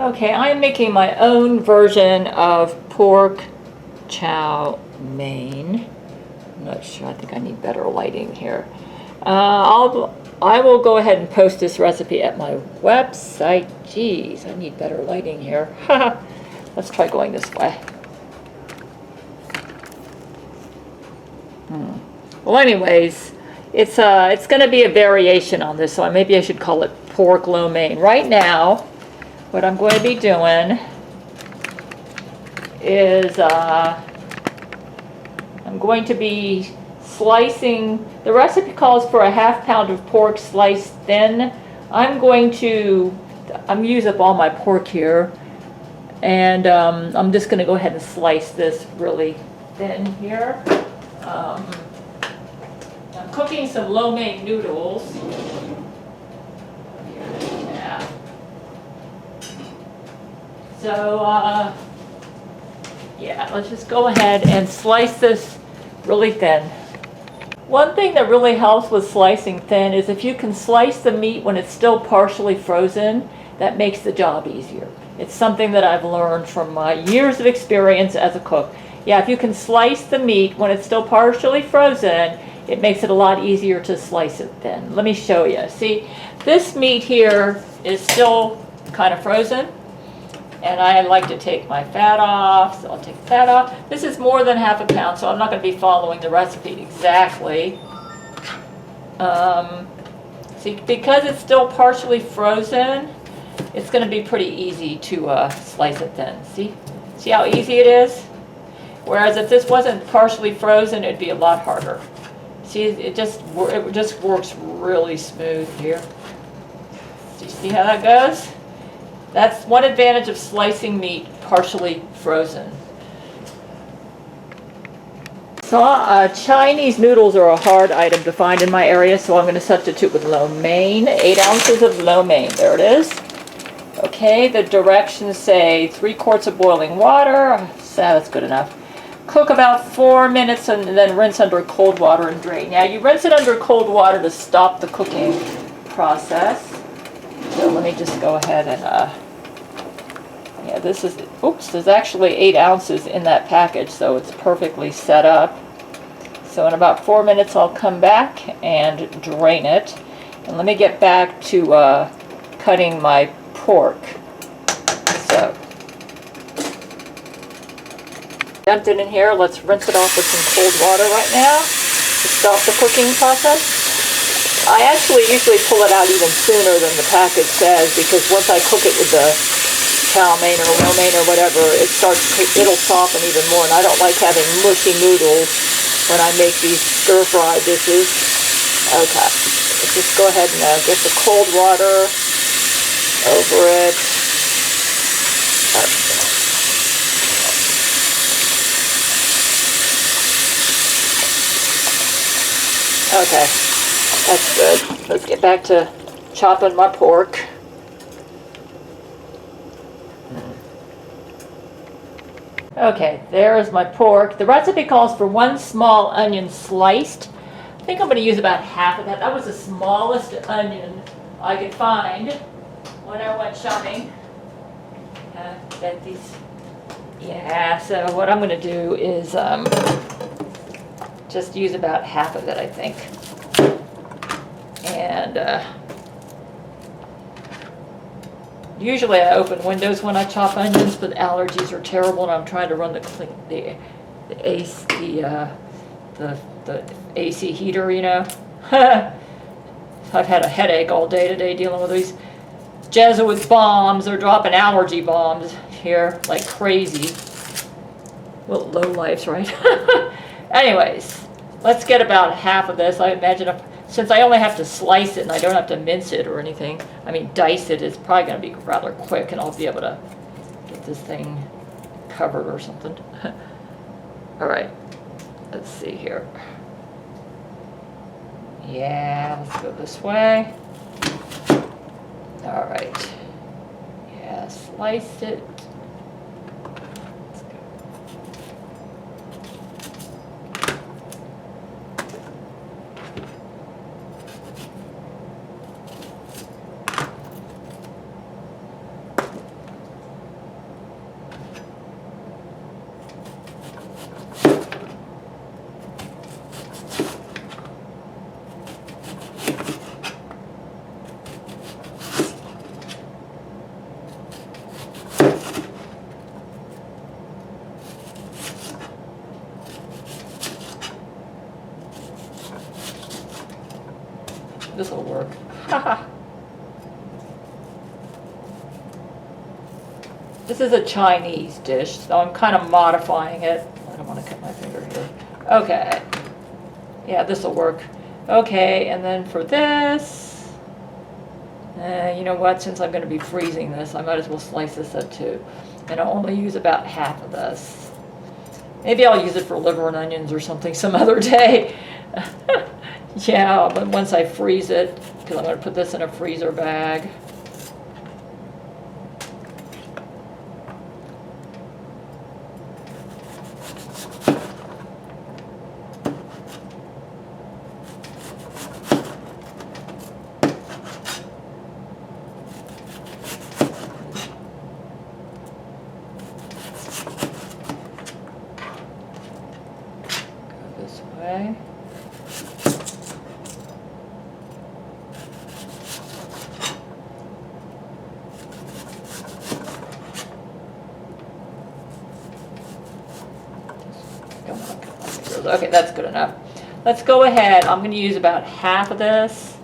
Okay, I'm making my own version of pork chow mein. I'm not sure, I think I need better lighting here. I will go ahead and post this recipe at my website. Geez, I need better lighting here. Let's try going this way. Well, anyways, it's going to be a variation on this, so maybe I should call it pork lo mein. Right now, what I'm going to be doing is I'm going to be slicing. The recipe calls for a ½ pound of pork sliced thin. I'm use up all my pork here, and I'm just going to go ahead and slice this really thin here. I'm cooking some lo mein noodles. Yeah. So, yeah, let's just go ahead and slice this really thin. One thing that really helps with slicing thin is if you can slice the meat when it's still partially frozen, that makes the job easier. It's something that I've learned from my years of experience as a cook. Yeah, if you can slice the meat when it's still partially frozen, it makes it a lot easier to slice it thin. Let me show you. See, this meat here is still kind of frozen, and I like to take my fat off, so I'll take the fat off. This is more than ½ pound, so I'm not going to be following the recipe exactly. See, because it's still partially frozen, it's going to be pretty easy to slice it thin. See how easy it is? Whereas if this wasn't partially frozen, it'd be a lot harder. See, it just works really smooth here. Do you see how that goes? That's one advantage of slicing meat partially frozen. So Chinese noodles are a hard item to find in my area, so I'm going to substitute with lo mein. 8 ounces of lo mein. There it is. Okay, the directions say 3 quarts of boiling water. So that's good enough. Cook about 4 minutes and then rinse under cold water and drain. Now, you rinse it under cold water to stop the cooking process. So let me just go ahead and, yeah, this is, oops, there's actually 8 ounces in that package, so it's perfectly set up. So in about 4 minutes, I'll come back and drain it. And let me get back to cutting my pork. So, dumped it in here. Let's rinse it off with some cold water right now to stop the cooking process. I actually usually pull it out even sooner than the package says, because once I cook it with the chow mein or lo mein or whatever, it'll soften even more, and I don't like having mushy noodles when I make these stir-fry dishes. Okay, let's just go ahead and get the cold water over it. Okay, that's good. Let's get back to chopping my pork. Okay, there's my pork. The recipe calls for 1 small onion sliced. I think I'm going to use about half of that. That was the smallest onion I could find when I went shopping. Get these. Yeah, so what I'm going to do is just use about half of it, I think. And usually I open windows when I chop onions, but allergies are terrible, and I'm trying to run the AC heater, you know. I've had a headache all day today dealing with these Jesuit bombs. They're dropping allergy bombs here like crazy. Well, low lives, right? Anyways, let's get about half of this. I imagine since I only have to slice it and I don't have to mince it or anything, I mean dice it, it's probably going to be rather quick, and I'll be able to get this thing covered or something. All right, let's see here. Yeah, let's go this way. All right. Yeah, sliced it. this will work. This is a Chinese dish, so I'm kind of modifying it. I don't want to cut my finger here. Okay. Yeah, this will work. Okay, and then for this, you know what? Since I'm going to be freezing this, I might as well slice this up too. And I'll only use about half of this. Maybe I'll use it for liver and onions or something some other day. Yeah, but once I freeze it, because I'm going to put this in a freezer bag. Way. Okay, that's good enough. Let's go ahead. I'm going to use about half of this,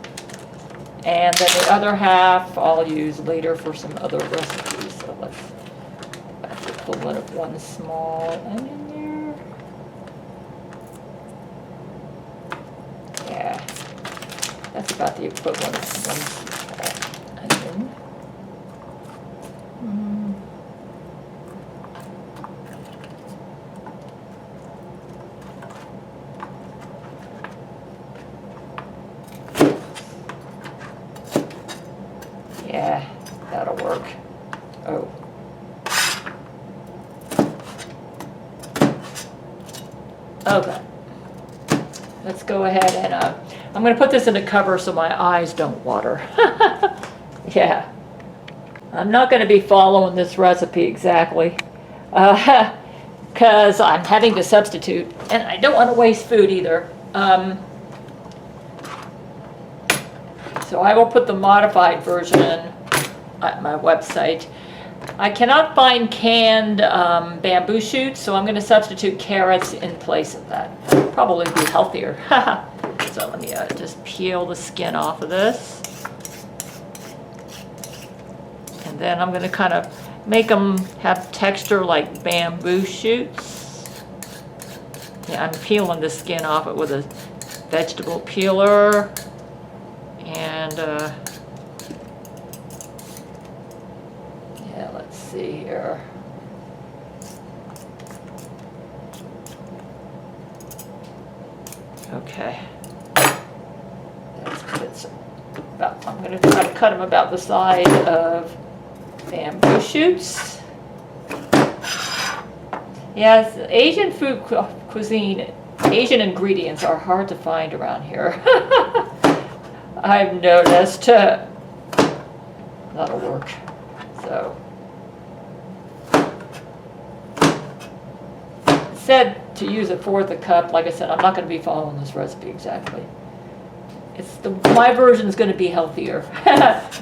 and then the other half I'll use later for some other recipes. So that's the equivalent of one small onion. That's about the equivalent of one small onion. Yeah, that'll work. Oh. Okay. Let's go ahead and I'm going to put this in a cover so my eyes don't water. Yeah. I'm not going to be following this recipe exactly because I'm having to substitute and I don't want to waste food either. So I will put the modified version at my website. I cannot find canned bamboo shoots, so I'm going to substitute carrots in place of that. Probably be healthier. So let me just peel the skin off of this. And then I'm going to kind of make them have texture like bamboo shoots. Yeah, I'm peeling the skin off it with a vegetable peeler. And yeah, let's see here. Okay. I'm going to try to cut them about the size of bamboo shoots. Yes, Asian food cuisine, Asian ingredients are hard to find around here. I've noticed. That'll work. So, it said to use a fourth a cup. Like I said, I'm not going to be following this recipe exactly. My version is going to be healthier.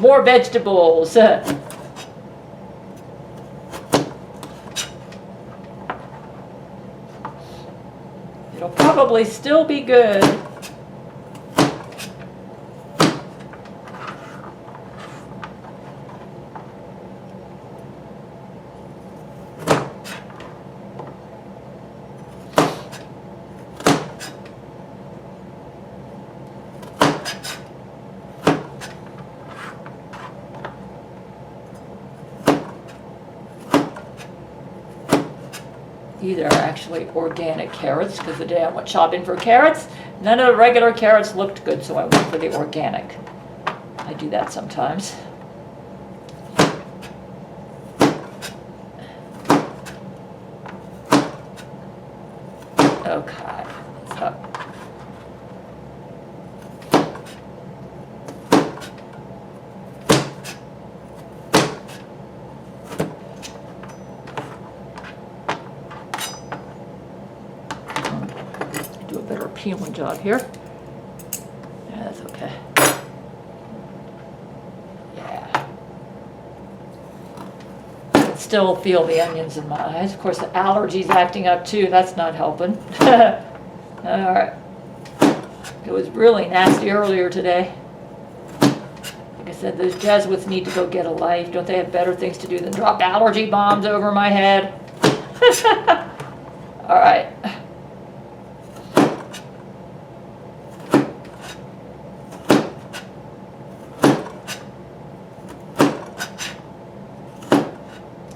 More vegetables. It'll probably still be good. These are actually organic carrots because the day I went shopping for carrots, none of the regular carrots looked good, so I went for the organic. I do that sometimes. Okay, so. Do a better peeling job here. Yeah, that's okay. Yeah. I can still feel the onions in my eyes. Of course, the allergies acting up too. That's not helping. All right. It was really nasty earlier today. said, those Jesuits need to go get a life. Don't they have better things to do than drop allergy bombs over my head? All right.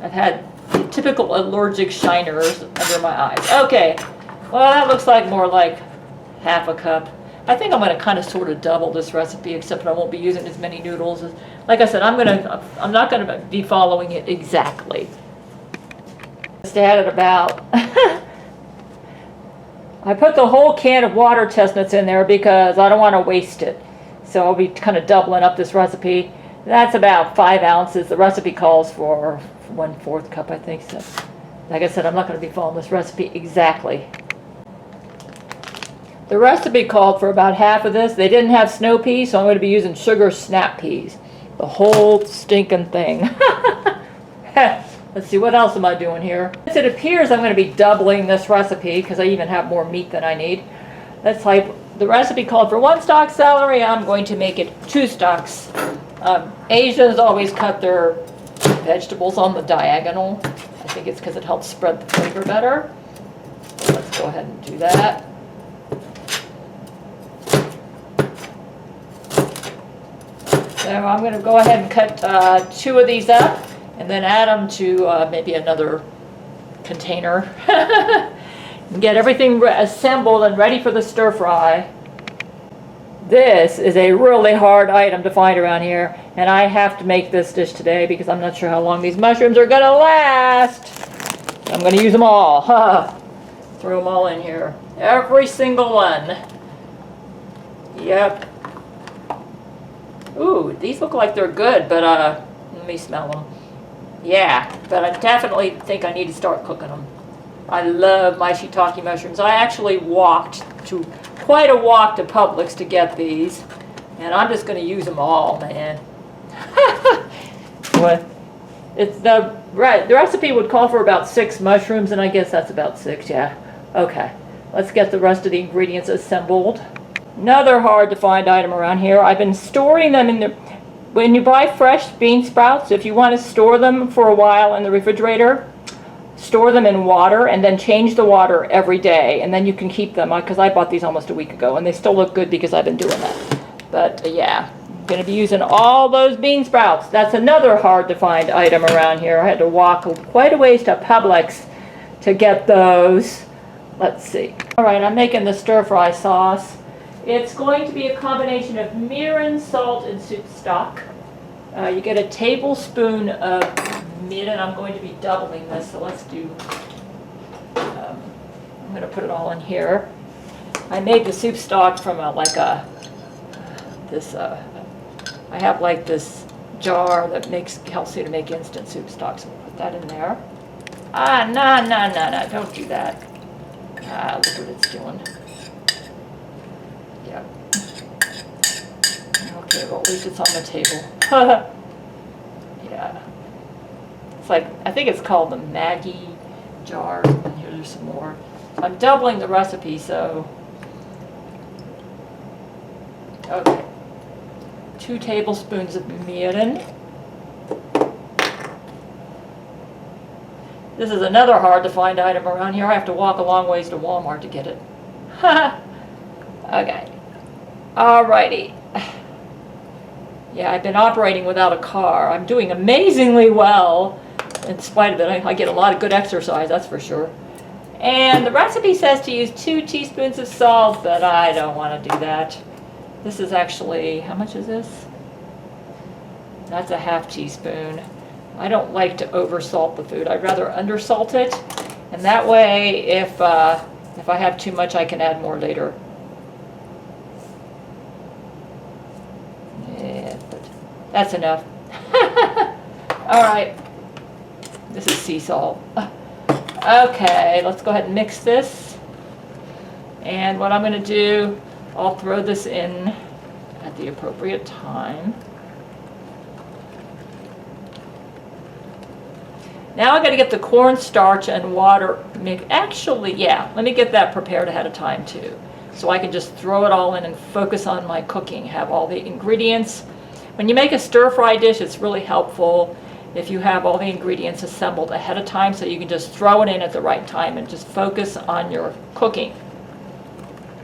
I've had the typical allergic shiners under my eyes. Okay, well that looks like more like half a cup. I think I'm going to kind of sort of double this recipe, except I won't be using as many noodles. Like I said, I'm not going to be following it exactly. Just added about, I put the whole can of water chestnuts in there because I don't want to waste it. So I'll be kind of doubling up this recipe. That's about 5 ounces. The recipe calls for 1/4 cup, I think. So, like I said, I'm not going to be following this recipe exactly. The recipe called for about half of this. They didn't have snow peas, so I'm going to be using sugar snap peas. The whole stinking thing. Let's see, what else am I doing here? It appears I'm going to be doubling this recipe because I even have more meat than I need. Let's type, the recipe called for 1 stalk celery. I'm going to make it 2 stalks. Asians always cut their vegetables on the diagonal. I think it's because it helps spread the flavor better. So let's go ahead and do that. So I'm going to go ahead and cut 2 of these up and then add them to maybe another container. And get everything assembled and ready for the stir fry. This is a really hard item to find around here, and I have to make this dish today because I'm not sure how long these mushrooms are going to last. I'm going to use them all. Throw them all in here. Every single one. Yep. Ooh, these look like they're good, but let me smell them. Yeah, but I definitely think I need to start cooking them. I love my shiitake mushrooms. I actually walked to quite a walk to Publix to get these, and I'm just going to use them all, man. What? It's the recipe would call for about 6 mushrooms, and I guess that's about 6. Yeah. Okay. Let's get the rest of the ingredients assembled. Another hard to find item around here. I've been storing them in the. When you buy fresh bean sprouts, if you want to store them for a while in the refrigerator, store them in water and then change the water every day, and then you can keep them, because I bought these almost a week ago and they still look good because I've been doing that. But yeah, I'm going to be using all those bean sprouts. That's another hard to find item around here. I had to walk quite a ways to Publix to get those. Let's see. All right, I'm making the stir fry sauce. It's going to be a combination of mirin, salt, and soup stock. You get a tablespoon of mirin. I'm going to be doubling this, so let's do, I'm going to put it all in here. I made the soup stock from I have like this jar that helps you to make instant soup stock, so we'll put that in there. No, don't do that. Look what it's doing. Yep. Okay, well at least it's on the table. Yeah. It's like, I think it's called the Maggie jar. And here's some more. I'm doubling the recipe, so. Okay. 2 tablespoons of mirin. This is another hard to find item around here. I have to walk a long ways to Walmart to get it. Okay. Alrighty. Yeah, I've been operating without a car. I'm doing amazingly well. In spite of it, I get a lot of good exercise, that's for sure. And the recipe says to use 2 teaspoons of salt, but I don't want to do that. This is actually, how much is this? That's a ½ teaspoon. I don't like to oversalt the food. I'd rather undersalt it, and that way, if I have too much, I can add more later. Yeah, but that's enough. All right. This is sea salt. Okay, let's go ahead and mix this. And what I'm going to do, I'll throw this in at the appropriate time. Now I've got to get the cornstarch and water mix. Actually, yeah, let me get that prepared ahead of time too. So I can just throw it all in and focus on my cooking, have all the ingredients. When you make a stir-fry dish, it's really helpful if you have all the ingredients assembled ahead of time, so you can just throw it in at the right time and just focus on your cooking.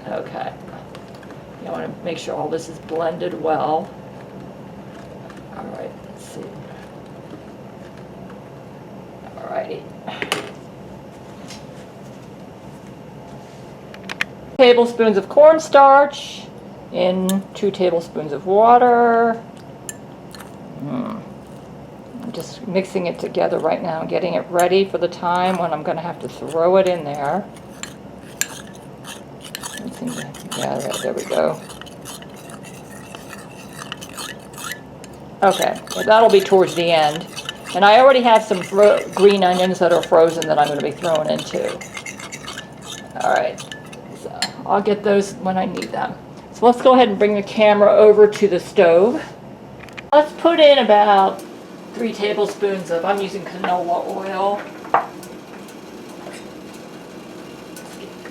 Okay. You want to make sure all this is blended well. All right, let's see. All righty. Tablespoons of cornstarch in 2 tablespoons of water. I'm just mixing it together right now, getting it ready for the time when I'm going to have to throw it in there. Yeah, there we go. Okay, well, that'll be towards the end. And I already have some green onions that are frozen that I'm going to be throwing in too. All right, so I'll get those when I need them. So let's go ahead and bring the camera over to the stove. Let's put in about 3 tablespoons of, I'm using canola oil.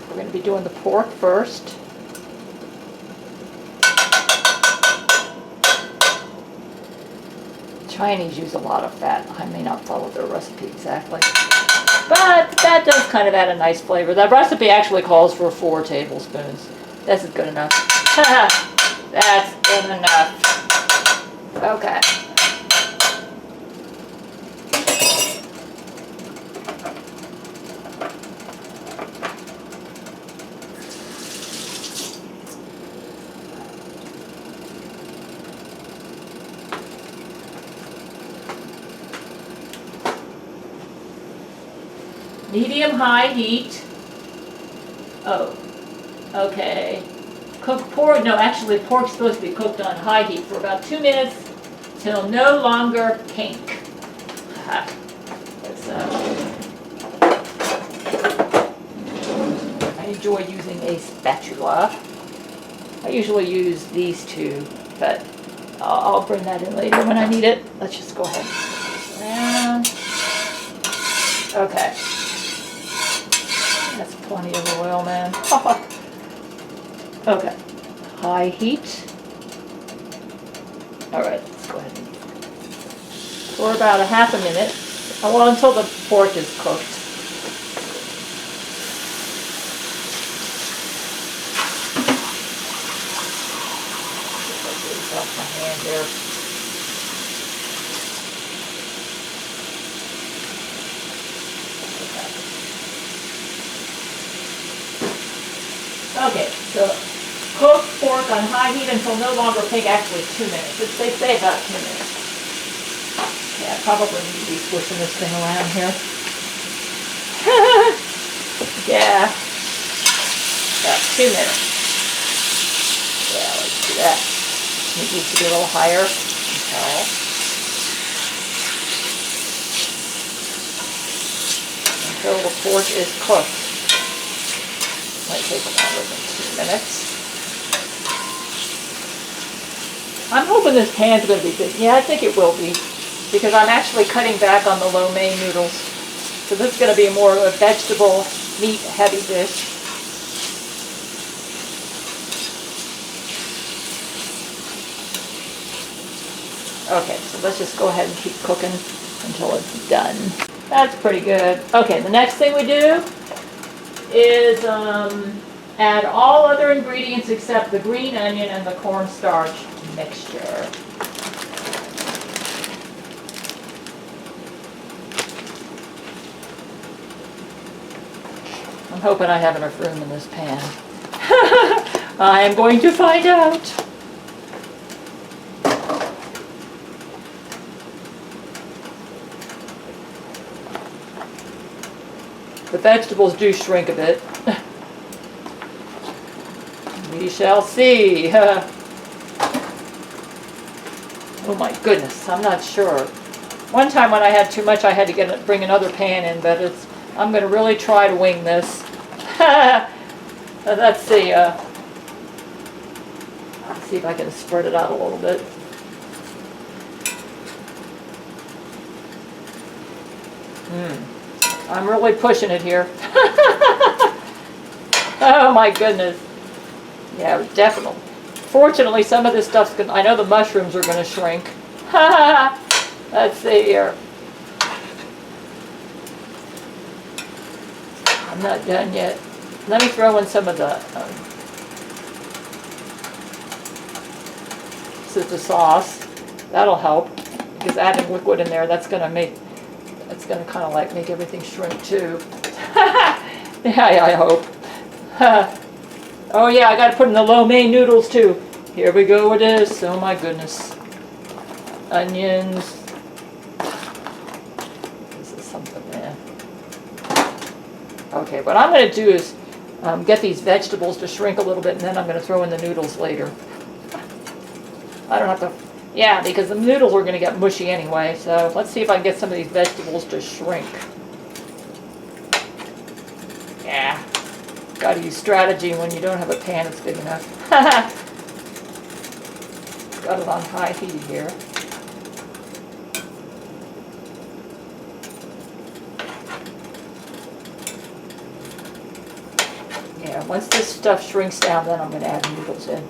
We're going to be doing the pork first. Chinese use a lot of fat. I may not follow their recipe exactly, but that does kind of add a nice flavor. That recipe actually calls for 4 tablespoons. This is good enough. That's good enough. Okay. Medium-high heat. Oh, okay. Cook pork, no, actually pork's supposed to be cooked on high heat for about 2 minutes till no longer pink. I enjoy using a spatula. I usually use these 2, but I'll bring that in later when I need it. Let's just go ahead. And, okay. That's plenty of oil, man. Okay. High heat. All right, let's go ahead and for about a half a minute. Well, until the pork is cooked. Get off my hand here. Okay, so cook pork on high heat until no longer pink, actually 2 minutes. They say about 2 minutes. Okay, I probably need to be swishing this thing around here. Yeah, about 2 minutes. Yeah, let's do that. It needs to be a little higher. Okay. Until the pork is cooked. Might take longer than 2 minutes. I'm hoping this pan's going to be good. Yeah, I think it will be, because I'm actually cutting back on the lo mein noodles. So this is going to be more of a vegetable, meat-heavy dish. Okay, so let's just go ahead and keep cooking until it's done. That's pretty good. Okay, the next thing we do is add all other ingredients except the green onion and the cornstarch mixture. I'm hoping I have enough room in this pan. I am going to find out. The vegetables do shrink a bit. We shall see. Oh my goodness, I'm not sure. One time when I had too much, I had to bring another pan in, but I'm going to really try to wing this. Let's see. Let's see if I can spread it out a little bit. I'm really pushing it here. Oh my goodness. Yeah, definitely. Unfortunately, some of this stuff's gonna, I know the mushrooms are gonna shrink. Let's see here. I'm not done yet. Let me throw in some of the, this is the sauce. That'll help, because adding liquid in there, that's gonna kind of like make everything shrink too. Yeah, I hope. Oh yeah, I gotta put in the lo mein noodles too. Here we go with this. Oh my goodness. Onions. This is something there. Okay, what I'm gonna do is get these vegetables to shrink a little bit, and then I'm gonna throw in the noodles later. I don't have to, yeah, because the noodles are gonna get mushy anyway, so let's see if I can get some of these vegetables to shrink. Yeah. Got to use strategy when you don't have a pan that's big enough. Got it on high heat here. Yeah, once this stuff shrinks down, then I'm going to add noodles in.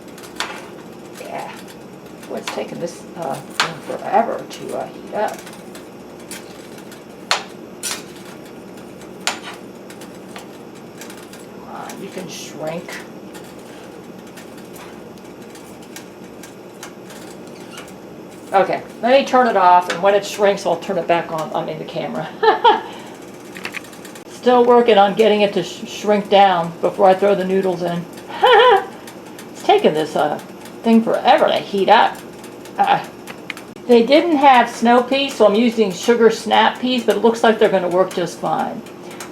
Yeah. Boy, it's taking this thing forever to heat up. You can shrink. Okay, let me turn it off, and when it shrinks, I'll turn it back on. I'm in the camera. Still working on getting it to shrink down before I throw the noodles in. It's taking this thing forever to heat up. They didn't have snow peas, so I'm using sugar snap peas, but it looks like they're going to work just fine.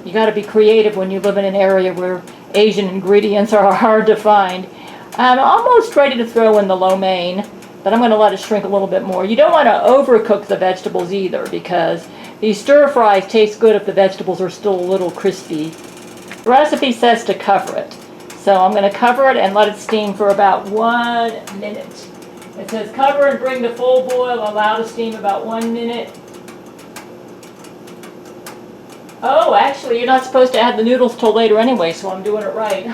You got to be creative when you live in an area where Asian ingredients are hard to find. I'm almost ready to throw in the lo mein, but I'm going to let it shrink a little bit more. You don't want to overcook the vegetables either, because these stir fries taste good if the vegetables are still a little crispy. The recipe says to cover it, so I'm going to cover it and let it steam for about 1 minute. It says cover and bring to full boil, allow to steam about 1 minute. Oh, actually, you're not supposed to add the noodles till later anyway, so I'm doing it right.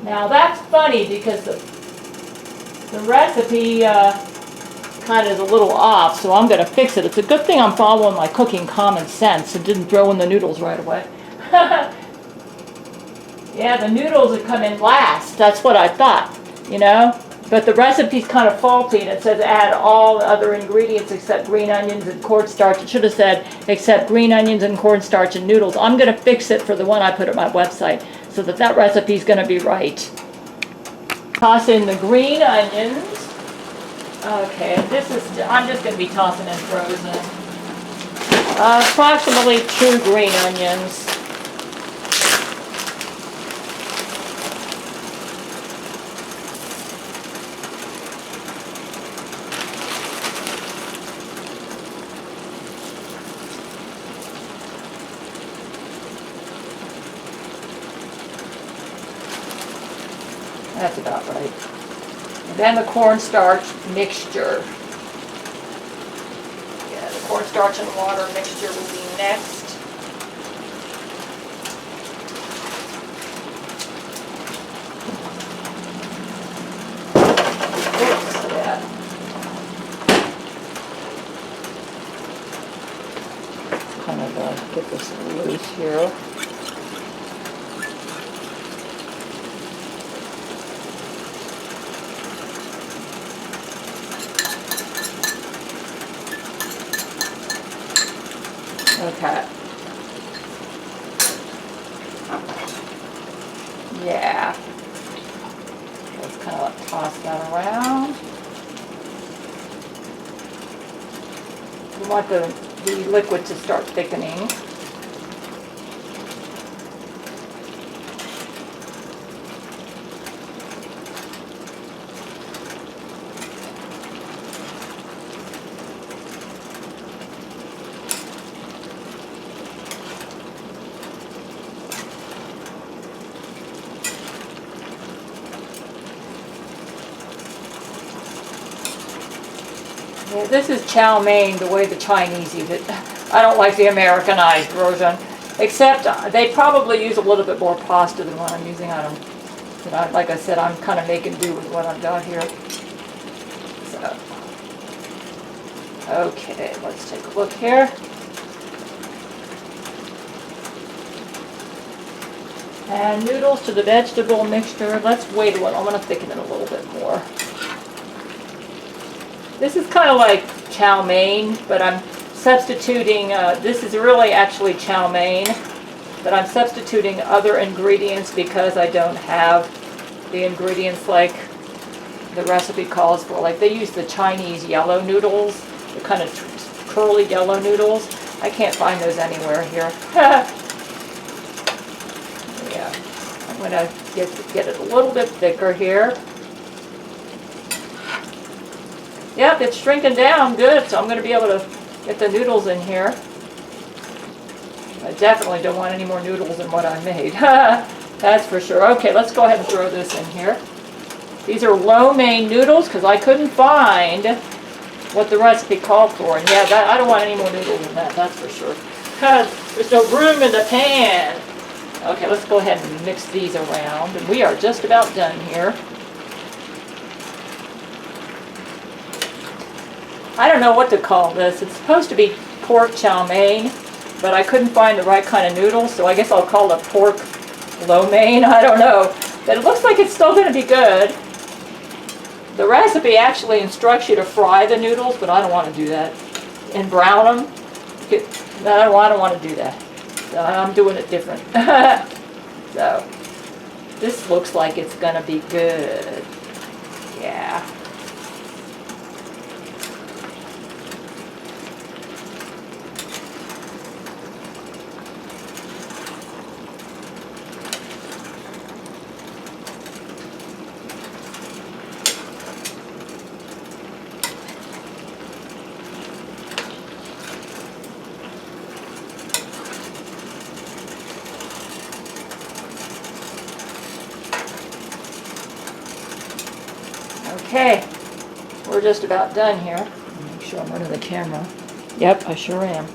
Now, that's funny because the recipe kind of is a little off, so I'm going to fix it. It's a good thing I'm following my cooking common sense and didn't throw in the noodles right away. Yeah, the noodles would come in last. That's what I thought, you know? But the recipe's kind of faulty, and it says add all other ingredients except green onions and cornstarch. It should have said except green onions and cornstarch and noodles. I'm going to fix it for the one I put at my website so that recipe's going to be right. Toss in the green onions. Okay, I'm just going to be tossing in frozen. Approximately 2 green onions. That's about right. And then the cornstarch mixture. Yeah, the cornstarch and water mixture will be next. Oops, yeah. Kind of get this loose here. Okay. Yeah. Let's kind of like toss that around. You want the liquid to start thickening. Yeah, this is chow mein, the way the Chinese eat it. I don't like the Americanized version, except they probably use a little bit more pasta than what I'm using. I don't. But like I said, I'm kind of making do with what I've got here. So, okay, let's take a look here. And noodles to the vegetable mixture. Let's wait a little. I'm going to thicken it a little bit more. This is kind of like chow mein, but I'm substituting, this is really actually chow mein, but I'm substituting other ingredients because I don't have the ingredients like the recipe calls for. Like they use the Chinese yellow noodles, the kind of curly yellow noodles. I can't find those anywhere here. Yeah, I'm going to get it a little bit thicker here. Yep, it's shrinking down good, so I'm going to be able to get the noodles in here. I definitely don't want any more noodles than what I made. That's for sure. Okay, let's go ahead and throw this in here. These are lo mein noodles because I couldn't find what the recipe called for. And yeah, I don't want any more noodles than that, that's for sure. Because there's no room in the pan. Okay, let's go ahead and mix these around. And we are just about done here. I don't know what to call this. It's supposed to be pork chow mein, but I couldn't find the right kind of noodles, so I guess I'll call it pork lo mein. I don't know. But it looks like it's still going to be good. The recipe actually instructs you to fry the noodles, but I don't want to do that. And brown them. I don't want to do that. So I'm doing it different. So this looks like it's going to be good. Yeah. Okay, we're just about done here. Make sure I'm running the camera. Yep, I sure am.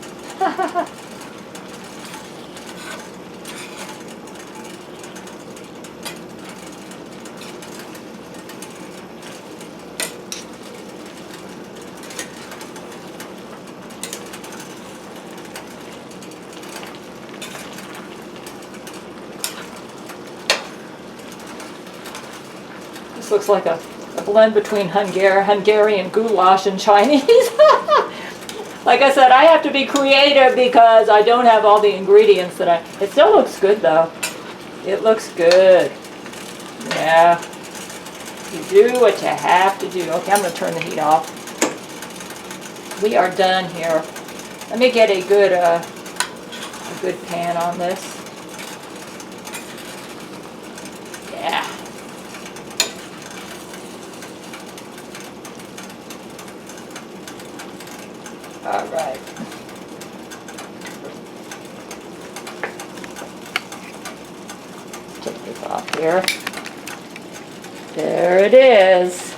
This looks like a blend between Hungarian goulash and Chinese. Like I said, I have to be creative because I don't have all the ingredients that it still looks good though. It looks good. Yeah. You do what you have to do. Okay, I'm going to turn the heat off. We are done here. Let me get a good pan on this. Yeah. All right. Take this off here. There it is.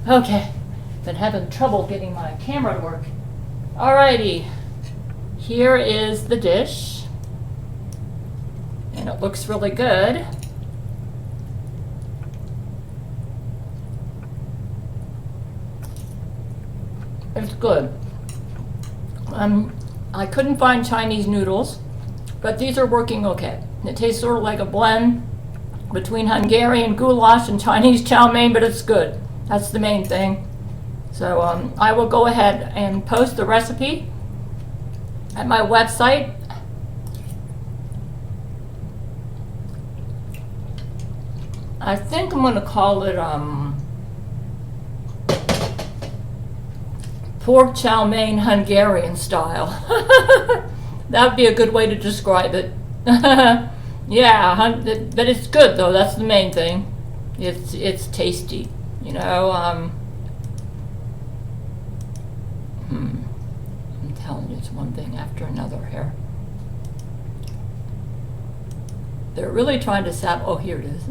Okay, been having trouble getting my camera to work. Alrighty, here is the dish. And it looks really good. It's good. I couldn't find Chinese noodles, but these are working okay. It tastes sort of like a blend between Hungarian goulash and Chinese chow mein, but it's good. That's the main thing. So I will go ahead and post the recipe at my website. I think I'm going to call it pork chow mein Hungarian style. That would be a good way to describe it. Yeah, but it's good though. That's the main thing. It's tasty, you know. I'm telling you, it's one thing after another here. They're really trying to oh, here it is.